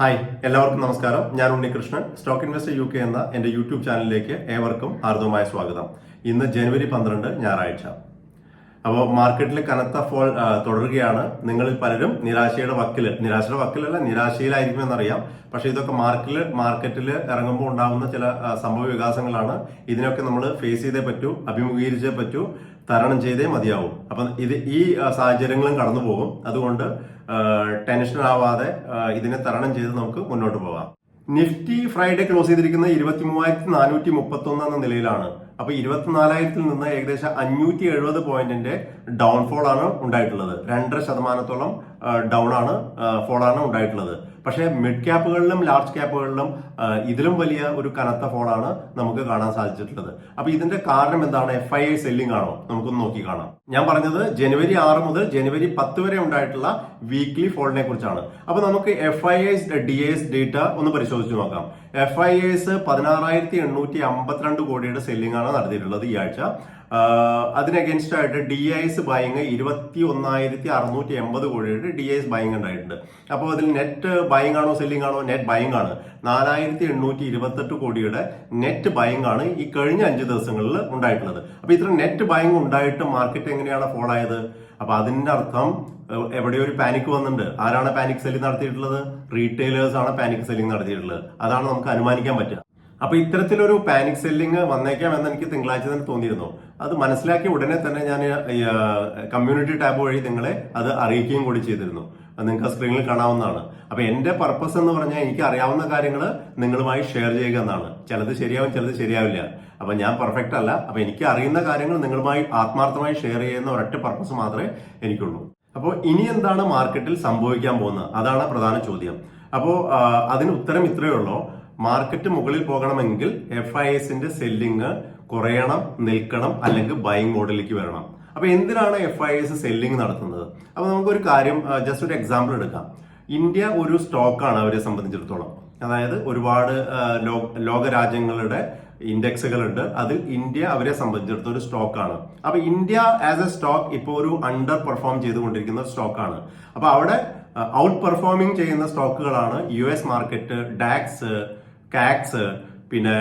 Hi, എല്ലാവർക്കും നമസ്കാരം. ഞാൻ ഉണ്ണികൃഷ്ണൻ. സ്റ്റോക്ക് ഇൻവെസ്റ്റർ UK എന്ന എന്റെ യൂട്യൂബ് ചാനലിലേക്ക് ഏവർക്കും ഹാർദവമായ സ്വാഗതം. ഇന്ന് ജനുവരി 12 ഞായറാഴ്ച. അപ്പോൾ മാർക്കറ്റിൽ കനത്ത ഫോൾ തുടരുകയാണ്. നിങ്ങളിൽ പലരും നിരാശയുടെ വക്കിലല്ല, നിരാശയിലായിരിക്കുമെന്നറിയാം. പക്ഷെ ഇതൊക്കെ മാർക്കറ്റിൽ ഇറങ്ങുമ്പോൾ ഉണ്ടാകുന്ന ചില സംഭവ വികാസങ്ങളാണ്. ഇതിനൊക്കെ നമ്മൾ ഫേസ് ചെയ്തേ പറ്റൂ, അഭിമുഖീകരിച്ചേ പറ്റൂ, തരണം ചെയ്തേ മതിയാവും. അപ്പം ഈ സാഹചര്യങ്ങളും കടന്നു പോകും. അതുകൊണ്ട് ടെൻഷൻ ആവാതെ ഇതിനെ തരണം ചെയ്ത് നമുക്ക് മുന്നോട്ട് പോകാം. നിഫ്റ്റി ഫ്രൈഡേ ക്ലോസ് ചെയ്തിരിക്കുന്നത് 23,431 എന്ന നിലയിലാണ്. അപ്പൊ 24,000 നിന്ന് ഏകദേശം 570 പോയിന്റിന്റെ ഡൗൺഫോൾ ആണ് ഉണ്ടായിട്ടുള്ളത്. 2.5% ഡൗൺ ആണ്, ഫോൾ ആണ് ഉണ്ടായിട്ടുള്ളത്. പക്ഷേ മിഡ് ക്യാപ്പുകളിലും ലാർജ് ക്യാപ്പുകളിലും ഇതിലും വലിയ ഒരു കനത്ത ഫോളാണ് നമുക്ക് കാണാൻ സാധിച്ചിട്ടുള്ളത്. അപ്പൊ ഇതിന്റെ കാരണം എന്താണ്? FII സെല്ലിംഗ് ആണോ? നമുക്കൊന്ന് നോക്കി കാണാം. ഞാൻ പറഞ്ഞത് ജനുവരി 6 മുതൽ ജനുവരി 10 വരെ ഉണ്ടായിട്ടുള്ള വീക്ക്ലി ഫോളിനെ കുറിച്ചാണ്. അപ്പൊ നമുക്ക് FIIs DIs ഡേറ്റ ഒന്ന് പരിശോധിച്ച് നോക്കാം. FIIs 16,852 കോടിയുടെ സെല്ലിംഗ് ആണ് നടത്തിയിട്ടുള്ളത് ഈ ആഴ്ച. അതിന് അഗേൻസ്റ്റ് ആയിട്ട് DIs ബൈങ് 21,680 കോടിയുടെ DIs ബൈങ് ഉണ്ടായിട്ടുണ്ട്. അപ്പോൾ അതിൽ നെറ്റ് ബൈങ് ആണോ സെല്ലിംഗ് ആണോ? നെറ്റ് ബൈങ് ആണ്. 4,828 കോടിയുടെ നെറ്റ് ബൈങ് ആണ് ഈ കഴിഞ്ഞ 5 ദിവസങ്ങളിൽ ഉണ്ടായിട്ടുള്ളത്. അപ്പൊ ഇത്ര നെറ്റ് ബൈങ് ഉണ്ടായിട്ട് മാർക്കറ്റ് എങ്ങനെയാണ് ഫോൾ ആയത്? അപ്പൊ അതിന്റെ അർത്ഥം എവിടെയോ ഒരു പാനിക് വന്നിട്ടുണ്ട്. ആരാണ് പാനിക് സെല്ലിംഗ് നടത്തിയിട്ടുള്ളത്? റീറ്റെയിലേഴ്സ് ആണ് പാനിക് സെല്ലിംഗ് നടത്തിയിട്ടുള്ളത്. അതാണ് നമുക്ക് അനുമാനിക്കാൻ പറ്റുക. അപ്പൊ ഇത്തരത്തിലൊരു പാനിക് സെല്ലിംഗ് വന്നേക്കാം എന്ന് എനിക്ക് തിങ്കളാഴ്ച തന്നെ തോന്നിയിരുന്നു. അത് മനസ്സിലാക്കിയ ഉടനെ തന്നെ ഞാൻ കമ്മ്യൂണിറ്റി ടാബ് വഴി നിങ്ങളെ അത് അറിയിക്കുകയും കൂടി ചെയ്തിരുന്നു. നിങ്ങൾക്ക് സ്ക്രീനിൽ കാണാവുന്നതാണ്. അപ്പൊ എന്റെ പർപ്പസ് എന്ന് പറഞ്ഞാൽ എനിക്ക് അറിയാവുന്ന കാര്യങ്ങൾ നിങ്ങളുമായി ഷെയർ ചെയ്യുക എന്നാണ്. ചിലത് ശരിയാവും, ചിലത് ശരിയാവില്ല. അപ്പൊ ഞാൻ പെർഫെക്റ്റ് അല്ല. അപ്പൊ എനിക്ക് അറിയുന്ന കാര്യങ്ങൾ നിങ്ങളുമായി ആത്മാർത്ഥമായി ഷെയർ ചെയ്യുന്ന ഒരൊറ്റ പർപ്പസ് മാത്രമേ എനിക്കുള്ളൂ. അപ്പോൾ ഇനി എന്താണ് മാർക്കറ്റിൽ സംഭവിക്കാൻ പോകുന്നത്? അതാണ് പ്രധാന ചോദ്യം. അപ്പോൾ അതിന് ഉത്തരം ഇത്രയേ ഉള്ളൂ. മാർക്കറ്റ് മുകളിൽ പോകണമെങ്കിൽ FIIsന്റെ സെല്ലിംഗ് കുറയണം, നിൽക്കണം, അല്ലെങ്കിൽ ബൈങ് മോഡിലേക്ക് വരണം. അപ്പൊ എന്തിനാണ് FIIs സെല്ലിംഗ് നടത്തുന്നത്? അപ്പൊ നമുക്കൊരു കാര്യം, ജസ്റ്റ് ഒരു എക്സാമ്പിൾ എടുക്കാം. ഇന്ത്യ ഒരു സ്റ്റോക്കാണ് അവരെ സംബന്ധിച്ചിടത്തോളം. അതായത് ഒരുപാട് ലോകരാജ്യങ്ങളുടെ ഇൻഡെക്സുകളുണ്ട്. അതിൽ ഇന്ത്യ അവരെ സംബന്ധിച്ചിടത്തോളം ഒരു സ്റ്റോക്കാണ്. അപ്പൊ ഇന്ത്യ ആസ് എ സ്റ്റോക്ക് ഇപ്പോൾ ഒരു അണ്ടർ പെർഫോം ചെയ്തുകൊണ്ടിരിക്കുന്ന സ്റ്റോക്കാണ്. അപ്പൊ അവിടെ ഔട്ട് പെർഫോമിംഗ് ചെയ്യുന്ന സ്റ്റോക്കുകളാണ് US മാർക്കറ്റ്, ഡാക്സ്, കാക്സ്, പിന്നെ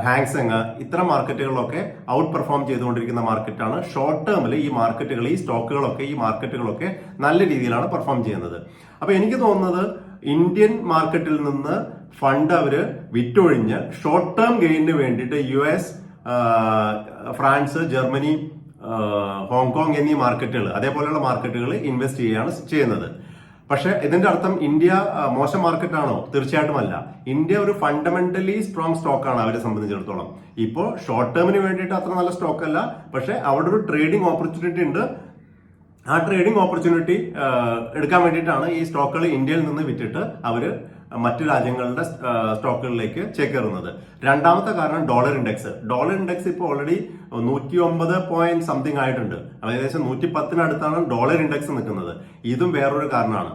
ഹാങ്സെങ്, ഇത്തരം മാർക്കറ്റുകളിലൊക്കെ ഔട്ട് പെർഫോം ചെയ്തുകൊണ്ടിരിക്കുന്ന മാർക്കറ്റാണ്. ഷോർട്ട് ടേമിൽ ഈ മാർക്കറ്റുകളൊക്കെ നല്ല രീതിയിലാണ് പെർഫോം ചെയ്യുന്നത്. അപ്പൊ എനിക്ക് തോന്നുന്നത് ഇന്ത്യൻ മാർക്കറ്റിൽ നിന്ന് ഫണ്ട് അവര് വിറ്റൊഴിഞ്ഞ് ഷോർട്ട് ടേം ഗെയിനിന് വേണ്ടിയിട്ട് US, ഫ്രാൻസ്, ജർമ്മനി, ഹോങ്കോങ് എന്നീ മാർക്കറ്റുകൾ, അതേപോലെയുള്ള മാർക്കറ്റുകൾ ഇൻവെസ്റ്റ് ചെയ്യുന്നത്. പക്ഷെ ഇതിന്റെ അർത്ഥം ഇന്ത്യ മോശം മാർക്കറ്റാണോ? തീർച്ചയായിട്ടും അല്ല. ഇന്ത്യ ഒരു ഫണ്ടമെന്റലി സ്ട്രോങ് സ്റ്റോക്കാണ് അവരെ സംബന്ധിച്ചിടത്തോളം. ഇപ്പോൾ ഷോർട്ട് ടേമിന് വേണ്ടിയിട്ട് അത്ര നല്ല സ്റ്റോക്ക് അല്ല. പക്ഷെ അവിടെ ഒരു ട്രേഡിംഗ് ഓപ്പർച്യൂണിറ്റി ഉണ്ട്. ആ ട്രേഡിംഗ് ഓപ്പർച്യൂണിറ്റി എടുക്കാൻ വേണ്ടിയിട്ടാണ് ഈ സ്റ്റോക്കുകൾ ഇന്ത്യയിൽ നിന്ന് വിറ്റിട്ട് അവര് മറ്റു രാജ്യങ്ങളുടെ സ്റ്റോക്കുകളിലേക്ക് ചേക്കേറുന്നത്. രണ്ടാമത്തെ കാരണം ഡോളർ ഇൻഡെക്സ് ഇപ്പോൾ ഓൾറെഡി 109 പോയിന്റ് സംതിങ് ആയിട്ടുണ്ട്. ഏകദേശം 110-അടുത്താണ് ഡോളർ ഇൻഡെക്സ് നിൽക്കുന്നത്. ഇതും വേറൊരു കാരണമാണ്.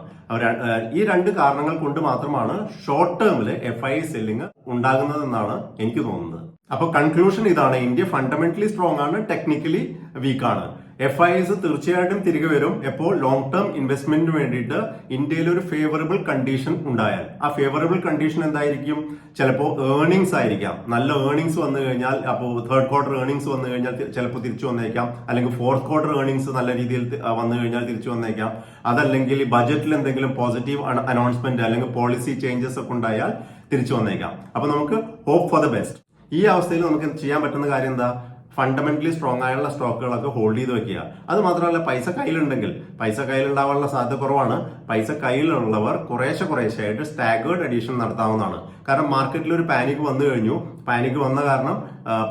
ഈ രണ്ട് കാരണങ്ങൾ കൊണ്ട് മാത്രമാണ് ഷോർട്ട് ടേമില് FII സെല്ലിംഗ് ഉണ്ടാകുന്നതെന്നാണ് എനിക്ക് തോന്നുന്നത്. അപ്പൊ കൺക്ലൂഷൻ ഇതാണ്: ഇന്ത്യ ഫണ്ടമെന്റലി സ്ട്രോങ് ആണ്, ടെക്നിക്കലി വീക്കാണ്. FIIs തീർച്ചയായിട്ടും തിരികെ വരും എപ്പോൾ ലോങ് ടേം ഇൻവെസ്റ്റ്മെന്റിന് വേണ്ടിയിട്ട് ഇന്ത്യയിൽ ഒരു ഫേവറബിൾ കണ്ടീഷൻ ഉണ്ടായാൽ. ആ ഫേവറബിൾ കണ്ടീഷൻ എന്തായിരിക്കും? ചിലപ്പോൾ ഏർണിംഗ്സ് ആയിരിക്കാം. നല്ല ഏർണിംഗ്സ് വന്നു കഴിഞ്ഞാൽ, അപ്പോൾ തേർഡ് ക്വാർട്ടർ ഏർണിംഗ്സ് വന്നു കഴിഞ്ഞാൽ ചിലപ്പോൾ തിരിച്ചു വന്നേക്കാം. അല്ലെങ്കിൽ ഫോർത്ത് ക്വാർട്ടർ ഏർണിംഗ്സ് നല്ല രീതിയിൽ വന്നു കഴിഞ്ഞാൽ തിരിച്ചു വന്നേക്കാം. അതല്ലെങ്കിൽ ബജറ്റിൽ എന്തെങ്കിലും പോസിറ്റീവ് അനൗൺസ്മെന്റ് അല്ലെങ്കിൽ പോളിസി ചേഞ്ചസ് ഒക്കെ ഉണ്ടായാൽ തിരിച്ചു വന്നേക്കാം. അപ്പൊ നമുക്ക് ഹോപ്പ് ഫോർ ദ ബെസ്റ്റ്. ഈ അവസ്ഥയിൽ നമുക്ക് ചെയ്യാൻ പറ്റുന്ന കാര്യം എന്താ? ഫണ്ടമെന്റലി സ്ട്രോങ് ആയുള്ള സ്റ്റോക്കുകളൊക്കെ ഹോൾഡ് ചെയ്ത് വെക്കുക. അത് മാത്രമല്ല, പൈസ കയ്യിലുണ്ടാവാനുള്ള സാധ്യത കുറവാണ്. പൈസ കയ്യിലുള്ളവർ കുറേശ്ശെയായിട്ട് സ്റ്റാഗേർഡ് അഡീഷൻ നടത്താവുന്നതാണ്. കാരണം മാർക്കറ്റിൽ ഒരു പാനിക് വന്നു കഴിഞ്ഞു. പാനിക് വന്ന കാരണം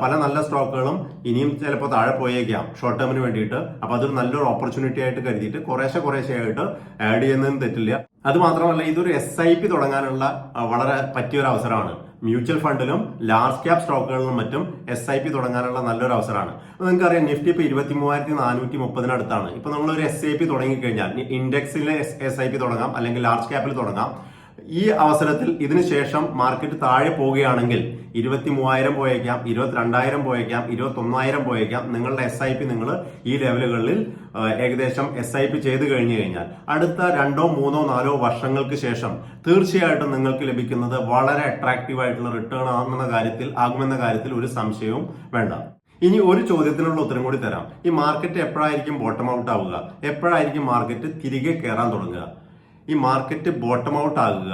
പല നല്ല സ്റ്റോക്കുകളും ഇനിയും ചിലപ്പോൾ താഴെ പോയേക്കാം ഷോർട്ട് ടേമിന് വേണ്ടിയിട്ട്. അപ്പൊ അതൊരു നല്ലൊരു ഓപ്പർച്യൂണിറ്റി ആയിട്ട് കരുതിയിട്ട് കുറേശ്ശെയായിട്ട് ആഡ് ചെയ്യുന്നതിന് തെറ്റില്ല. അത് മാത്രമല്ല, ഇതൊരു SIP തുടങ്ങാനുള്ള വളരെ പറ്റിയൊരു അവസരമാണ്. മ്യൂച്വൽ ഫണ്ടിലും ലാർജ് ക്യാപ് സ്റ്റോക്കുകളിലും മറ്റും SIP തുടങ്ങാനുള്ള നല്ലൊരു അവസരമാണ്. നിങ്ങൾക്കറിയാം, നിഫ്റ്റി ഇപ്പൊ 23,430-അടുത്താണ്. ഇപ്പൊ നമ്മളൊരു SIP തുടങ്ങിക്കഴിഞ്ഞാൽ ഇൻഡെക്സിലെ SIP തുടങ്ങാം, അല്ലെങ്കിൽ ലാർജ് ക്യാപ്പിൽ തുടങ്ങാം. ഈ അവസരത്തിൽ ഇതിനു ശേഷം മാർക്കറ്റ് താഴെ പോവുകയാണെങ്കിൽ 23,000 പോയേക്കാം, 22,000 പോയേക്കാം, 21,000 പോയേക്കാം. നിങ്ങളുടെ SIP നിങ്ങൾ ഈ ലെവലുകളിൽ ഏകദേശം SIP ചെയ്ത് കഴിഞ്ഞു കഴിഞ്ഞാൽ അടുത്ത 2, 3, 4 വർഷങ്ങൾക്ക് ശേഷം തീർച്ചയായിട്ടും നിങ്ങൾക്ക് ലഭിക്കുന്നത് വളരെ അട്രാക്റ്റീവ് ആയിട്ടുള്ള റിട്ടേൺ ആകുമെന്ന കാര്യത്തിൽ ഒരു സംശയവും വേണ്ട. ഇനി ഒരു ചോദ്യത്തിനുള്ള ഉത്തരം കൂടി തരാം. ഈ മാർക്കറ്റ് എപ്പോഴായിരിക്കും ബോട്ടം ഔട്ട് ആവുക? എപ്പോഴായിരിക്കും മാർക്കറ്റ് തിരികെ കയറാൻ തുടങ്ങുക? ഈ മാർക്കറ്റ് ബോട്ടം ഔട്ട് ആകുക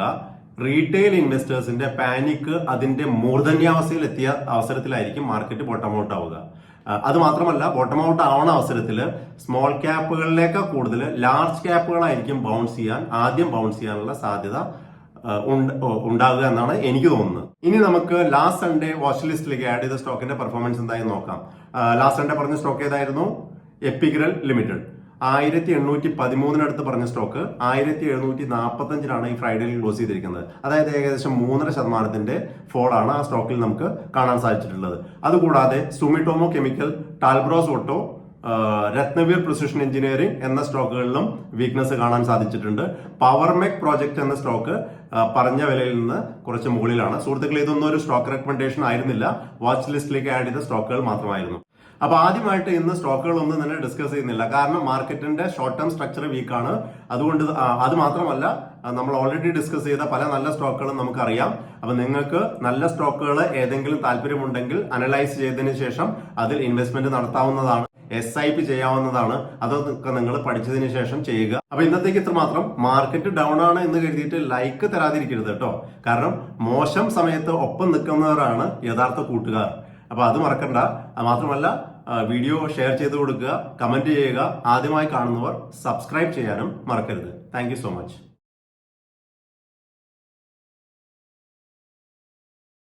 റീറ്റെയിൽ ഇൻവെസ്റ്റേഴ്സിന്റെ പാനിക് അതിന്റെ മൂർധന്യാവസ്ഥയിൽ എത്തിയ അവസരത്തിലായിരിക്കും മാർക്കറ്റ് ബോട്ടം ഔട്ട് ആവുക. അത് മാത്രമല്ല, ബോട്ടം ഔട്ട് ആവുന്ന അവസരത്തിൽ സ്മോൾ ക്യാപ്പുകളിലേക്കാൾ കൂടുതൽ ലാർജ് ക്യാപ്പുകളായിരിക്കും ആദ്യം ബൗൺസ് ചെയ്യാനുള്ള സാധ്യത ഉണ്ടാകുക എന്നാണ് എനിക്ക് തോന്നുന്നത്. ഇനി നമുക്ക് ലാസ്റ്റ് സൺഡേ വാച്ച് ലിസ്റ്റിലേക്ക് ആഡ് ചെയ്ത സ്റ്റോക്കിന്റെ പെർഫോമൻസ് എന്തായി നോക്കാം. ലാസ്റ്റ് സൺഡേ പറഞ്ഞ സ്റ്റോക്ക് ഏതായിരുന്നു? എപ്പിഗ്രൽ ലിമിറ്റഡ്. 1813 പറഞ്ഞ സ്റ്റോക്ക് 1745 ഈ ഫ്രൈഡേയിൽ ക്ലോസ് ചെയ്തിരിക്കുന്നത്. അതായത് ഏകദേശം 3.5% ഫോളാണ് ആ സ്റ്റോക്കിൽ നമുക്ക് കാണാൻ സാധിച്ചിട്ടുള്ളത്. അതുകൂടാതെ Sumitomo chemical, Talbros auto, Ratnaveer precision engineering എന്ന സ്റ്റോക്കുകളിലും വീക്ക്നെസ് കാണാൻ സാധിച്ചിട്ടുണ്ട്. പവർമെക് പ്രോജക്ട് എന്ന സ്റ്റോക്ക് പറഞ്ഞ വിലയിൽ നിന്ന് കുറച്ച് മുകളിലാണ്. സുഹൃത്തുക്കളെ, ഇതൊന്നും ഒരു സ്റ്റോക്ക് റെക്കമെൻഡേഷൻ ആയിരുന്നില്ല, വാച്ച് ലിസ്റ്റിലേക്ക് ആഡ് ചെയ്ത സ്റ്റോക്കുകൾ മാത്രമായിരുന്നു. അപ്പൊ ആദ്യമായിട്ട് ഇന്ന് സ്റ്റോക്കുകളൊന്നും തന്നെ ഡിസ്കസ് ചെയ്യുന്നില്ല, കാരണം മാർക്കറ്റിന്റെ ഷോർട്ട് ടേം സ്ട്രക്ചർ വീക്കാണ്. അതുകൊണ്ട് അത് മാത്രമല്ല, നമ്മൾ ഓൾറെഡി ഡിസ്കസ് ചെയ്ത പല നല്ല സ്റ്റോക്കുകളും നമുക്കറിയാം. അപ്പൊ നിങ്ങൾക്ക് നല്ല സ്റ്റോക്കുകൾ ഏതെങ്കിലും താല്പര്യമുണ്ടെങ്കിൽ അനലൈസ് ചെയ്തതിനു ശേഷം അതിൽ ഇൻവെസ്റ്റ്മെന്റ് നടത്താവുന്നതാണ്, SIP ചെയ്യാവുന്നതാണ്. അതൊക്കെ നിങ്ങൾ പഠിച്ചതിന് ശേഷം ചെയ്യുക. അപ്പൊ ഇന്നത്തേക്ക് ഇത്ര മാത്രം. മാർക്കറ്റ് ഡൗൺ ആണ് എന്ന് കരുതിയിട്ട് ലൈക്ക് തരാതിരിക്കരുത് കേട്ടോ, കാരണം മോശം സമയത്ത് ഒപ്പം നിൽക്കുന്നവരാണ് യഥാർത്ഥ കൂട്ടുകാർ. അപ്പൊ അത് മറക്കണ്ട. മാത്രമല്ല, വീഡിയോ ഷെയർ ചെയ്ത് കൊടുക്കുക, കമന്റ് ചെയ്യുക. ആദ്യമായി കാണുന്നവർ സബ്സ്ക്രൈബ് ചെയ്യാനും മറക്കരുത്. Thank you so much.